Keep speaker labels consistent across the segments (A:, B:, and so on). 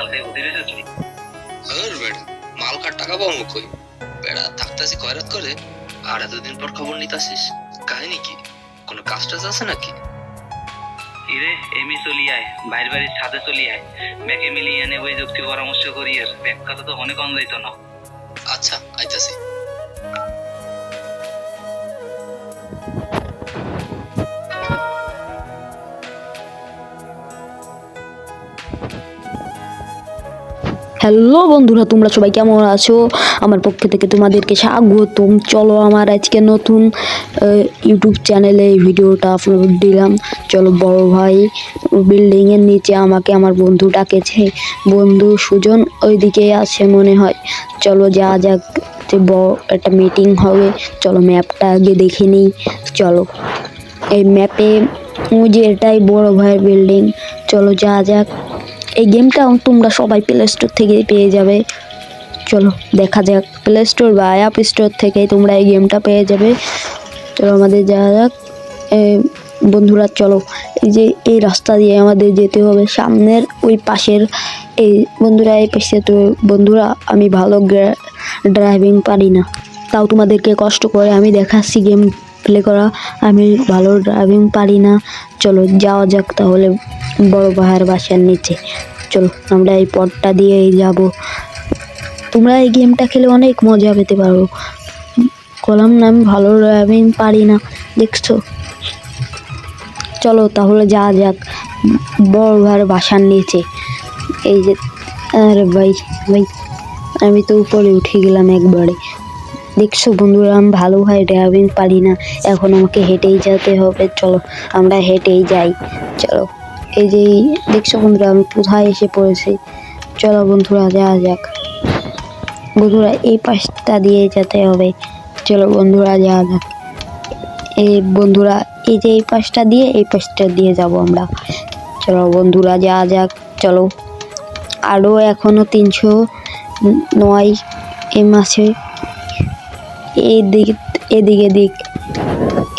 A: মাল খাই ওদের আসলি
B: আর বেড়া মাল কার টাকা পাবো কই? বেড়া থাকতাছি খয়রাত করে আর এতদিন পর খবর নিতাছিস, কাহিনী কি? কোনো কাজ টাজ আছে নাকি?
A: ইরে এমি চলি আয়, বাইর বাড়ির ছাদে চলি আয়, ব্যাকে মিলিয়ে এনে ওই যুক্তি পরামর্শ করি। আর ব্যাক কথা তো অনেক কম যাইতো না।
B: আচ্ছা আইতাছি।
C: হ্যালো বন্ধুরা, তোমরা সবাই কেমন আছো? আমার পক্ষ থেকে তোমাদেরকে স্বাগতম। চলো আমার আজকে নতুন ইউটিউব চ্যানেলে এই ভিডিওটা আপলোড দিলাম। চলো, বড় ভাই বিল্ডিংয়ের নিচে আমাকে আমার বন্ধু ডাকেছে। বন্ধু সুজন ওইদিকে আছে মনে হয়। চলো যা যাক, যে বড় একটা মিটিং হবে। চলো ম্যাপটা আগে দেখে নিই। চলো এই ম্যাপে ওই যে এটাই বড় ভাইয়ের বিল্ডিং। চলো যা যাক। এই গেমটা তোমরা সবাই প্লে স্টোর থেকে পেয়ে যাবে। চলো দেখা যাক, প্লে স্টোর বা অ্যাপ স্টোর থেকে তোমরা এই গেমটা পেয়ে যাবে। চলো আমাদের যাওয়া যাক। বন্ধুরা চলো, এই যে এই রাস্তা দিয়ে আমাদের যেতে হবে, সামনের ওই পাশের এই বন্ধুরা এই পাশে। তো বন্ধুরা আমি ভালো ড্রাইভিং পারি না, তাও তোমাদেরকে কষ্ট করে আমি দেখাচ্ছি গেম প্লে করা। আমি ভালো ড্রাইভিং পারি না। চলো যাওয়া যাক তাহলে বড় ভাইয়ের বাসার নিচে। চলো আমরা এই পথটা দিয়েই যাব। তোমরা এই গেমটা খেলে অনেক মজা পেতে পারো। কলাম না আমি ভালো ড্রাইভিং পারি না, দেখছো? চলো তাহলে যাওয়া যাক বড় ভাইয়ের বাসার নিচে। এই যে আরে ভাই ভাই, আমি তো উপরে উঠে গেলাম একবারে। দেখছো বন্ধুরা, আমি ভালোভাবে ড্রাইভিং পারি না, এখন আমাকে হেঁটেই যেতে হবে। চলো আমরা হেঁটেই যাই। চলো এই যে দেখছো বন্ধুরা, আমি কোথায় এসে পড়েছি। চলো বন্ধুরা যাওয়া যাক। বন্ধুরা এই পাশটা দিয়ে যেতে হবে। চলো বন্ধুরা যাওয়া যাক। এই বন্ধুরা এই যে এই পাশটা দিয়ে যাব আমরা। চলো বন্ধুরা যাওয়া যাক। চলো আরও এখনো 309 এম আছে।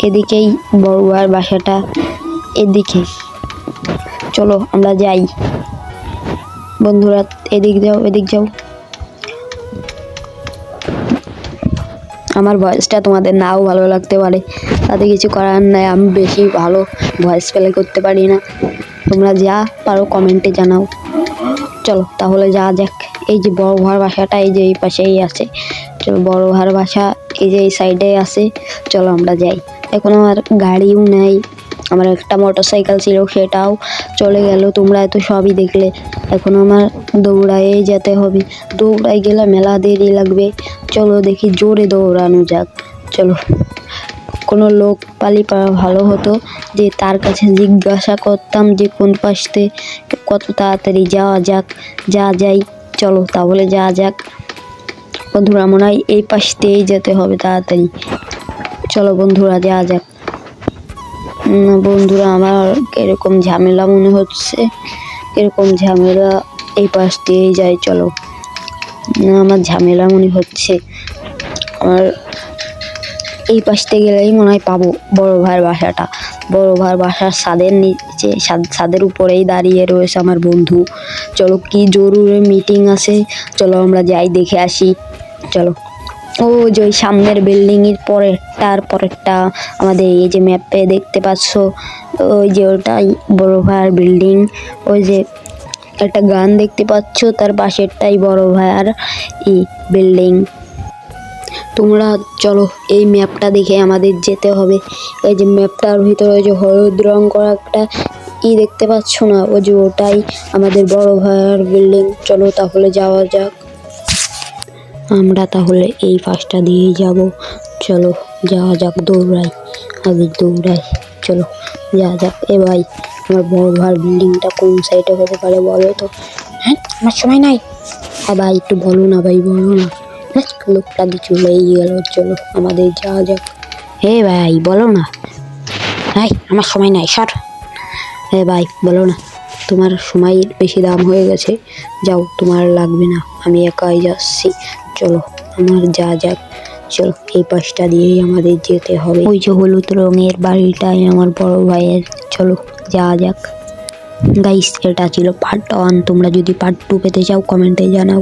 C: এদিকেই বড় ভাইয়ের বাসাটা, এদিকে। চলো আমরা যাই। বন্ধুরা এদিক যাও। আমার ভয়েসটা তোমাদের নাও ভালো লাগতে পারে, তাতে কিছু করার নাই। আমি বেশি ভালো ভয়েস প্লে করতে পারি না। তোমরা যা পারো কমেন্টে জানাও। চলো তাহলে যাওয়া যাক। এই যে বড় ভাইয়ের বাসাটা এই যে এই পাশেই আছে। চলো বড় ভাইয়ের বাসা এই যে এই সাইডে আছে। চলো আমরা যাই। এখন আমার গাড়িও নেই, আমার একটা মোটরসাইকেল ছিল সেটাও চলে গেল। তোমরা তো সবই দেখলে। এখন আমার দৌড়াই যেতে হবে, দৌড়াই গেলে মেলা দেরি লাগবে। চলো দেখি জোরে দৌড়ানো যাক। চলো কোনো লোক পালি পাওয়া ভালো হতো, যে তার কাছে জিজ্ঞাসা করতাম যে কোন পাশতে কত তাড়াতাড়ি যাওয়া যাই। চলো তাহলে যাওয়া যাক। বন্ধুরা মনে হয় এই পাশ দিয়েই যেতে হবে তাড়াতাড়ি। চলো বন্ধুরা যাওয়া যাক। বন্ধুরা আমার এরকম ঝামেলা মনে হচ্ছে, এরকম ঝামেলা এই পাশ দিয়েই যাই। চলো না, আমার ঝামেলা মনে হচ্ছে। আমার এই পাশতে গেলেই মনে হয় পাবো বড় ভাইয়ের বাসাটা। বড় ভাইয়ের বাসার ছাদের নিচে, ছাদের উপরেই দাঁড়িয়ে রয়েছে আমার বন্ধু। চলো কি জরুরি মিটিং আছে, চলো আমরা যাই দেখে আসি। চলো ও যে ওই সামনের বিল্ডিংয়ের পরেরটা আমাদের এই যে ম্যাপে দেখতে পাচ্ছ, ওই যে ওটাই বড় ভাইয়ের বিল্ডিং। ওই যে একটা গান দেখতে পাচ্ছ, তার পাশেরটাই বড় ভাইয়ের বিল্ডিং। তোমরা চলো এই ম্যাপটা দেখে আমাদের যেতে হবে। এই যে ম্যাপটার ভিতরে ওই যে হলুদ রং করা একটা দেখতে পাচ্ছ না, ওই যে ওটাই আমাদের বড় ভাইয়ের বিল্ডিং। চলো তাহলে যাওয়া যাক। আমরা তাহলে এই পাশটা দিয়েই যাব। চলো যাওয়া যাক, দৌড়াই। চলো যাওয়া যাক। এ ভাই, আমার বড় ভাইয়ের বিল্ডিংটা কোন সাইডে হতে পারে বলো তো? হ্যাঁ আমার সময় নাই। হ্যাঁ ভাই একটু বলো না, বলো না। লোকটা চলেই গেল। চলো আমাদের যাওয়া যাক। হে ভাই বলো না। হ্যাঁ আমার সময় নাই, সর। হে ভাই বলো না, তোমার সময়ের বেশি দাম হয়ে গেছে, যাও, তোমার লাগবে না, আমি একাই যাচ্ছি। চলো আমার যাওয়া যাক। চলো এই পাশটা দিয়েই আমাদের যেতে হবে। ওই যে হলুদ রঙের বাড়িটাই আমার বড় ভাইয়ের। চলো যাওয়া যাক। গাইস এটা ছিল পার্ট 1, তোমরা যদি পার্ট 2 পেতে চাও কমেন্টে জানাও।